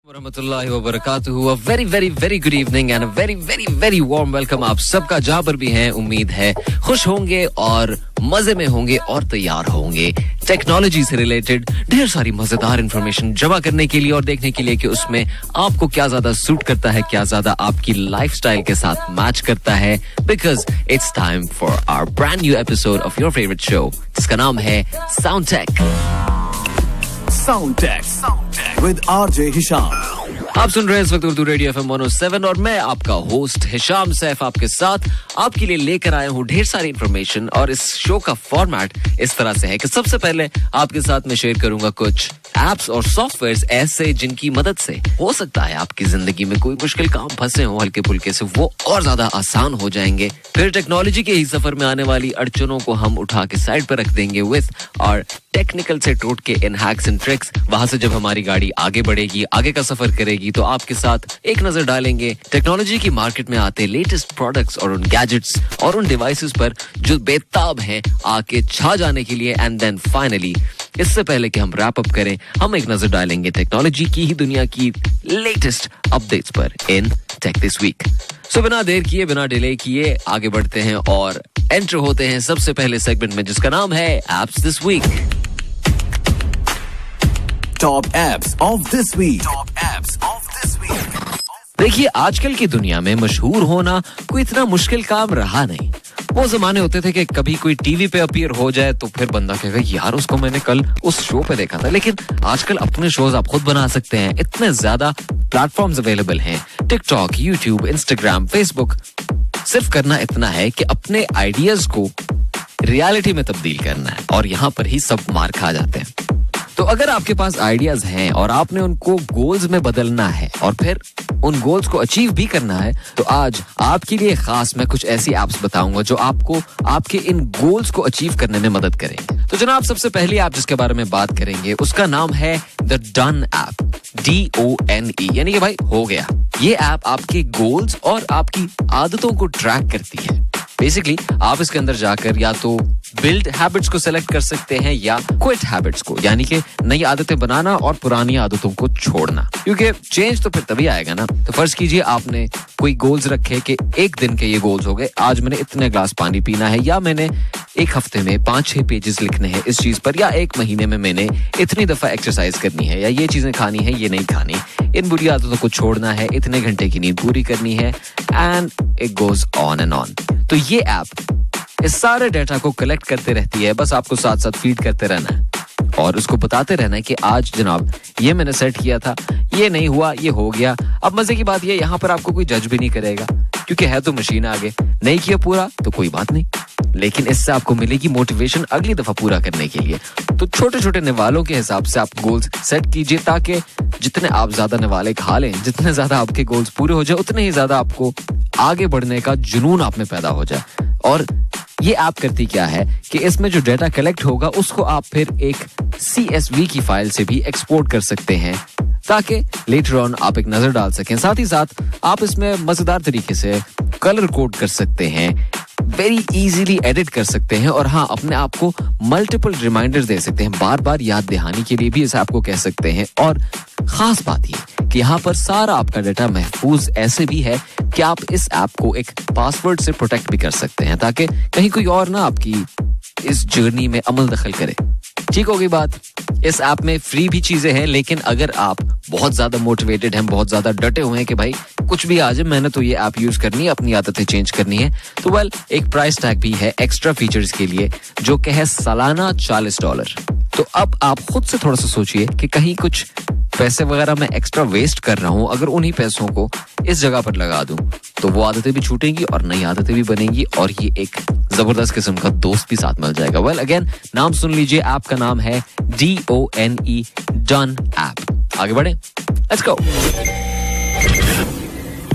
वरहमतुल्लाहि वबरकातुहू। Very very very good evening and very very very warm welcome आप सबका जहां पर भी हैं। उम्मीद है खुश होंगे और मजे में होंगे और तैयार होंगे टेक्नोलॉजी से रिलेटेड ढेर सारी मजेदार इंफॉर्मेशन जमा करने के लिए और देखने के लिए कि उसमें आपको क्या ज्यादा सूट करता है, क्या ज्यादा आपकी लाइफस्टाइल के साथ मैच करता है। Because it's time for our brand new episode of your favourite show जिसका नाम है sound tech. Sound tech with RJ Hisham. आप सुन रहे हैं इस वक्त उर्दू रेडियो FM 107 और मैं आपका होस्ट हिशाम सैफ आपके साथ आपके लिए लेकर आया हूँ ढेर सारी इंफॉर्मेशन। और इस शो का फॉर्मेट इस तरह से है कि सबसे पहले आपके साथ मैं शेयर करूंगा कुछ एप्स और सॉफ्टवेयर्स ऐसे जिनकी मदद से हो सकता है आपकी जिंदगी में कोई मुश्किल काम फंसे हो हल्के फुल्के से वो और ज्यादा आसान हो जाएंगे। फिर टेक्नोलॉजी के ही सफर में आने वाली अड़चनों को हम उठा के साइड पर रख देंगे विद और टेक्निकल से टोट के इन हैक्स एंड ट्रिक्स। वहां से जब हमारी गाड़ी आगे बढ़ेगी, आगे का सफर करेगी, तो आपके साथ एक नजर डालेंगे टेक्नोलॉजी की मार्केट में आते लेटेस्ट प्रोडक्ट्स और उन गैजेट्स और उन डिवाइसेस पर जो बेताब हैं आके छा जाने के लिए। एंड देन फाइनली इससे पहले कि हम रैप अप करें, हम एक नजर डालेंगे टेक्नोलॉजी की ही दुनिया की लेटेस्ट अपडेट्स पर इन टेक दिस वीक। सो बिना देर किए, बिना डिले किए आगे बढ़ते हैं और एंटर होते हैं सबसे पहले सेगमेंट में जिसका नाम है apps this week. Top apps of this week. देखिए, आजकल की दुनिया में मशहूर होना कोई इतना मुश्किल काम रहा नहीं। वो जमाने होते थे कि कभी कोई टीवी पे अपीयर हो जाए तो फिर बंदा कहेगा यार उसको मैंने कल उस शो पे देखा था। लेकिन आजकल अपने शोज आप खुद बना सकते हैं। इतने ज्यादा प्लेटफॉर्म्स अवेलेबल हैं, टिकटॉक, यूट्यूब, इंस्टाग्राम, फेसबुक। सिर्फ करना इतना है कि अपने आइडियाज को रियलिटी में तब्दील करना है और यहाँ पर ही सब मार खा जाते हैं। तो अगर आपके पास आइडियाज हैं और आपने उनको गोल्स में बदलना है और फिर उन गोल्स को अचीव भी करना है, तो आज आपके लिए खास मैं कुछ ऐसी एप्स बताऊंगा जो आपको आपके इन गोल्स को अचीव करने में मदद करेंगे। तो जनाब, सबसे पहली ऐप जिसके बारे में बात करेंगे उसका नाम है द डन ऐप। DONE यानी कि भाई हो गया। ये ऐप आपके गोल्स और आपकी आदतों को ट्रैक करती है। बेसिकली आप इसके अंदर जाकर या तो बिल्ड हैबिट्स को सेलेक्ट कर सकते हैं या क्विट हैबिट्स को, यानी कि नई आदतें बनाना और पुरानी आदतों को छोड़ना। क्योंकि चेंज तो फिर तभी आएगा ना। तो फर्ज कीजिए आपने कोई गोल्स रखे कि एक दिन के ये गोल्स हो गए, आज मैंने इतने ग्लास पानी पीना है, या मैंने एक हफ्ते में 5-6 पेजेस लिखने हैं इस चीज पर, या एक महीने में मैंने इतनी दफा एक्सरसाइज करनी है, या ये चीजें खानी है, ये नहीं खानी, इन बुरी आदतों को छोड़ना है, इतने घंटे की नींद पूरी करनी है, and it goes on and on. तो ये ऐप इस सारे डेटा को कलेक्ट करते रहती है। बस आपको साथ साथ फीड करते रहना है और उसको बताते रहना है कि आज जनाब ये मैंने सेट किया था, ये नहीं हुआ, ये हो गया। अब मजे की बात ये, यहाँ पर आपको कोई जज भी नहीं करेगा क्योंकि है तो मशीन आगे। नहीं किया पूरा तो कोई बात नहीं, लेकिन इससे आपको मिलेगी मोटिवेशन अगली दफा पूरा करने के लिए। तो छोटे छोटे निवालों के हिसाब से आप गोल्स सेट कीजिए ताकि जितने आप ज्यादा निवाले खा लें, जितने ज्यादा आपके गोल्स पूरे हो जाए, उतने ही ज्यादा आपको आगे बढ़ने का जुनून आप में पैदा हो जाए। और ये ऐप करती क्या है कि इसमें जो डेटा कलेक्ट होगा उसको आप फिर एक CSV की फाइल से भी एक्सपोर्ट कर सकते हैं ताकि लेटर ऑन आप एक नजर डाल सकें। साथ ही साथ आप इसमें मजेदार तरीके से कलर कोड कर सकते हैं, वेरी इजीली एडिट कर सकते हैं, और हाँ, अपने आप को मल्टीपल रिमाइंडर्स दे सकते हैं, बार बार याद दहानी के लिए भी इस ऐप को कह सकते हैं। और खास बात ये कि यहाँ पर सारा आपका डेटा महफूज ऐसे भी है कि आप इस ऐप को एक पासवर्ड से प्रोटेक्ट भी कर सकते हैं ताकि कहीं कोई और ना आपकी इस जर्नी में अमल दखल करे। ठीक होगी बात। इस ऐप में फ्री भी चीजें हैं, लेकिन अगर आप बहुत ज्यादा मोटिवेटेड हैं, बहुत ज्यादा डटे हुए हैं कि भाई कुछ भी आ जाए मैंने तो ये ऐप यूज करनी है, अपनी आदतें चेंज करनी है, तो वेल एक प्राइस टैग भी है एक्स्ट्रा फीचर्स के लिए जो कि है सालाना $40। तो अब आप खुद से थोड़ा सा सोचिए कि कहीं कुछ पैसे वगैरह मैं एक्स्ट्रा वेस्ट कर रहा हूं, अगर उन्हीं पैसों को इस जगह पर लगा दूं तो वो आदतें भी छूटेंगी और नई आदतें भी बनेंगी और ये एक जबरदस्त किस्म का दोस्त भी साथ मिल जाएगा। वेल अगेन नाम सुन लीजिए, ऐप का नाम है DONE डन ऐप। आगे बढ़े, लेट्स गो।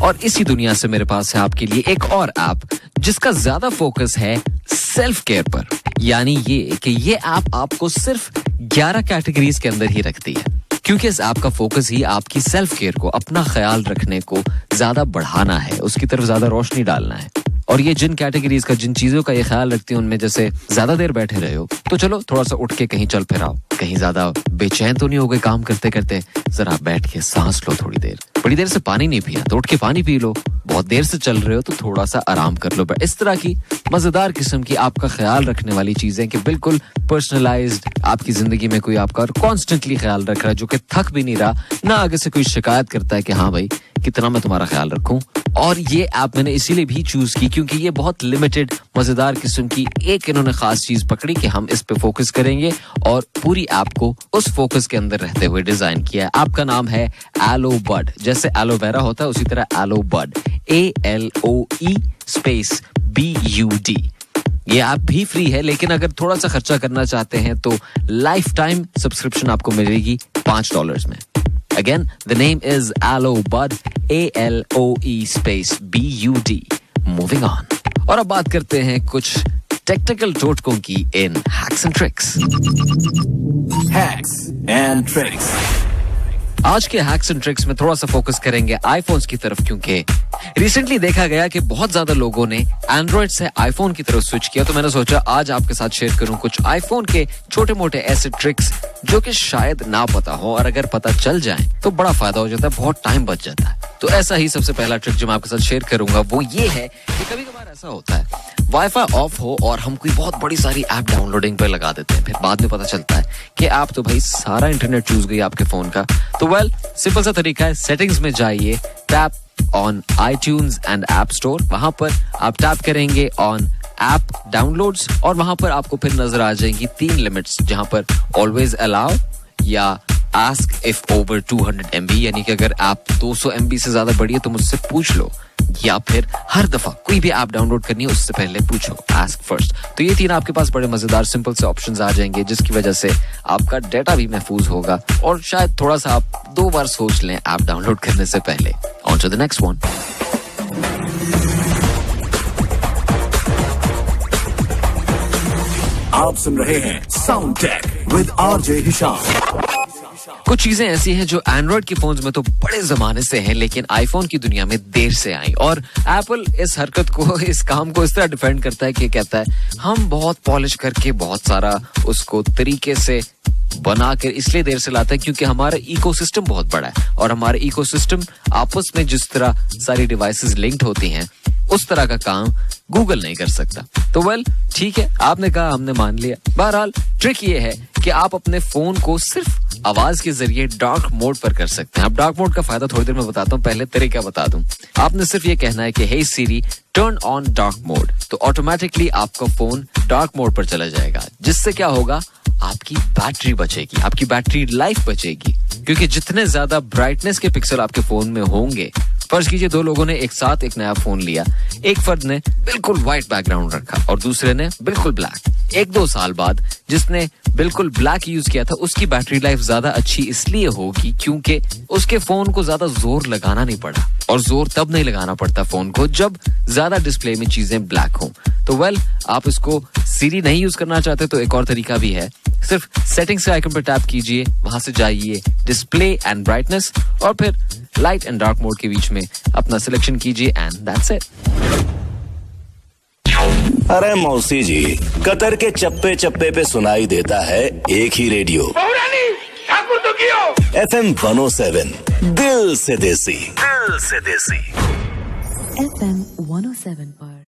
और इसी दुनिया से मेरे पास है आपके लिए एक और ऐप जिसका ज्यादा फोकस है सेल्फ केयर पर। यानी ये कि ये ऐप आपको सिर्फ 11 कैटेगरीज के अंदर ही रखती है, क्योंकि इस ऐप का फोकस ही आपकी सेल्फ केयर को, अपना ख्याल रखने को ज्यादा बढ़ाना है, उसकी तरफ ज्यादा रोशनी डालना है। और ये जिन कैटेगरीज का, जिन चीजों का ये ख्याल रखती है उनमें जैसे ज्यादा देर बैठे रहे हो तो चलो थोड़ा सा उठ के कहीं चल फिर आओ, कहीं ज्यादा बेचैन तो नहीं हो गए काम करते करते, जरा बैठ के सांस लो थोड़ी देर, बड़ी देर से पानी नहीं पिया तो उठ के पानी पी लो, बहुत देर से चल रहे हो तो थोड़ा सा आराम कर लो। इस तरह की मजेदार किस्म की आपका ख्याल रखने वाली चीजें कि बिल्कुल पर्सनलाइज्ड, आपकी जिंदगी में कोई आपका कॉन्स्टेंटली ख्याल रख रहा है जो कि थक भी नहीं रहा, ना आगे से कोई शिकायत करता है कि हाँ भाई कितना मैं तुम्हारा ख्याल रखूं। और ये ऐप मैंने इसीलिए भी चूज की क्योंकि ये बहुत लिमिटेड मजेदार किस्म की एक इन्होंने खास चीज पकड़ी कि हम इस पे फोकस करेंगे और पूरी ऐप को उस फोकस के अंदर रहते हुए डिजाइन किया है। ऐप का नाम है एलो बड, जैसे एलोवेरा होता है उसी तरह एलो बड, ALOE स्पेस BUD। ये ऐप भी फ्री है लेकिन अगर थोड़ा सा खर्चा करना चाहते हैं तो लाइफ टाइम सब्सक्रिप्शन आपको मिलेगी $5 में। Again, the name is Alo Bud, ALOE space BUD. Moving on. और अब बात करते हैं कुछ टेक्निकल टोटकों की इन Hacks and Tricks. Hacks and Tricks. आज के हैक्स एंड ट्रिक्स में थोड़ा सा फोकस करेंगे आईफोन्स की तरफ क्योंकि रिसेंटली देखा गया कि बहुत ज्यादा लोगों ने एंड्रॉइड से आईफोन की तरफ स्विच किया, तो मैंने सोचा आज आपके साथ शेयर करूं कुछ आईफोन के छोटे मोटे ऐसे ट्रिक्स जो कि शायद ना पता हो और अगर पता चल जाए तो बड़ा फायदा हो जाता है, बहुत टाइम बच जाता है। तो ऐसा ही सबसे पहला ट्रिक जो मैं आपके साथ शेयर करूंगा वो ये है कि कभी कभार ऐसा होता है वाईफाई ऑफ हो और हम कोई बहुत बड़ी सारी ऐप डाउनलोडिंग पे लगा देते हैं, फिर बाद में पता चलता है कि ऐप तो भाई सारा इंटरनेट चूज गई आपके फोन का। तो सिंपल सा तरीका है, सेटिंग्स में जाइए, tap on iTunes and app store, वहां पर आप टैप करेंगे ऑन ऐप डाउनलोड्स और वहां पर आपको फिर नजर आ जाएंगी 3 लिमिट्स जहां पर ऑलवेज अलाउ या आस्क इफ ओवर 200 MB, यानी कि अगर ऐप 200 MB से ज्यादा बड़ी है तो मुझसे पूछ लो, या फिर हर दफा कोई भी ऐप डाउनलोड करनी है उससे पहले पूछो, आस्क फर्स्ट। तो ये 3 आपके पास बड़े मजेदार सिंपल से ऑप्शंस आ जाएंगे जिसकी वजह से आपका डेटा भी महफूज होगा और शायद थोड़ा सा आप 2 बार सोच लें ऐप डाउनलोड करने से पहले। On to the next one. आप सुन रहे हैं sound tech with RJ Hisham. कुछ चीजें ऐसी हैं जो एंड्रॉइड के फोन्स में तो बड़े जमाने से हैं लेकिन आईफोन की दुनिया में देर से आई, और एप्पल इस हरकत को, इस काम को इस तरह डिफेंड करता है कि कहता है हम बहुत पॉलिश करके बहुत सारा उसको तरीके से बना कर इसलिए देर से लाता है क्योंकि हमारा इकोसिस्टम बहुत बड़ा है और हमारे इकोसिस्टम आपस में जिस तरह सारी डिवाइसेस लिंक्ड होती हैं उस तरह का काम गूगल नहीं कर सकता। तो ठीक है, आपने कहा, हमने मान लिया। बहरहाल ट्रिक ये है कि आप अपने फोन को सिर्फ आवाज के जरिए डार्क मोड पर कर सकते हैं। अब डार्क मोड का फायदा थोड़ी देर में बताता हूँ, पहले तरीका बता दूं। आपने सिर्फ ये कहना है कि हे सीरी टर्न ऑन डार्क मोड, तो ऑटोमेटिकली आपका फोन डार्क मोड पर चला जाएगा, जिससे क्या होगा, आपकी बैटरी बचेगी, आपकी बैटरी लाइफ बचेगी, क्योंकि जितने ज्यादा ब्राइटनेस के पिक्सल आपके फोन में होंगे, फर्ज कीजिए 2 लोगों ने एक साथ एक नया फोन लिया, एक फर्द ने बिल्कुल व्हाइट बैकग्राउंड रखा और दूसरे ने बिल्कुल ब्लैक। 1-2 साल बाद जिसने बिल्कुल ब्लैक यूज किया था उसकी बैटरी लाइफ ज्यादा अच्छी इसलिए होगी क्योंकि उसके फोन को ज्यादा जोर लगाना नहीं पड़ा, और जोर तब नहीं लगाना पड़ता फोन को जब ज्यादा डिस्प्ले में चीजें ब्लैक हों। तो आप इसको सीरी नहीं यूज करना चाहते तो एक और तरीका भी है, सिर्फ सेटिंग्स के आइकन पर टैप कीजिए, वहां से जाइए डिस्प्ले एंड ब्राइटनेस और फिर लाइट एंड डार्क मोड के बीच में अपना सिलेक्शन कीजिए एंड दैट्स इट। अरे मौसी जी, कतर के चप्पे चप्पे पे सुनाई देता है एक ही रेडियो, FM 107, दिल से देसी, दिल से देसी। FM 107 पर